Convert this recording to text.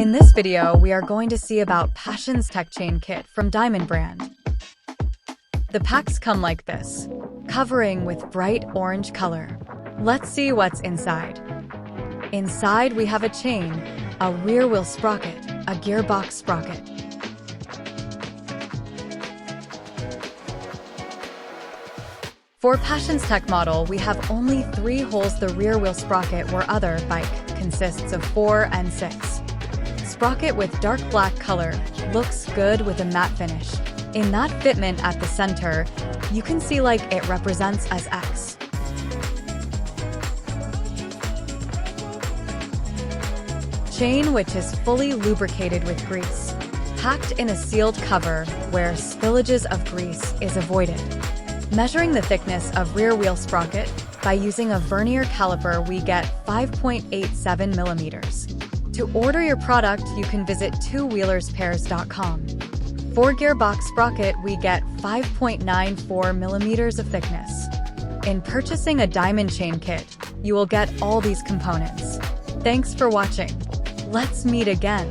In this video, we are going to see about XTec chain kit from Diamond brand. The packs come like this, covering with bright orange color. Let's see what's inside. Inside we have a chain, a rear wheel sprocket, a gearbox sprocket. For XTec model, we have only 3 holes. The rear wheel sprocket or other bike consists of 4 and 6. Sprocket with dark black color, looks good with a matte finish. In that fitment at the center, you can see like it represents as X. Chain which is fully lubricated with grease, packed in a sealed cover where spillages of grease is avoided. Measuring the thickness of rear wheel sprocket by using a vernier caliper, we get 5.87 millimeters. To order your product, you can visit 2Wheelerspares.com. For gearbox sprocket, we get 5.94 millimeters of thickness. In purchasing a diamond chain kit, you will get all these components. Thanks for watching. Let's meet again.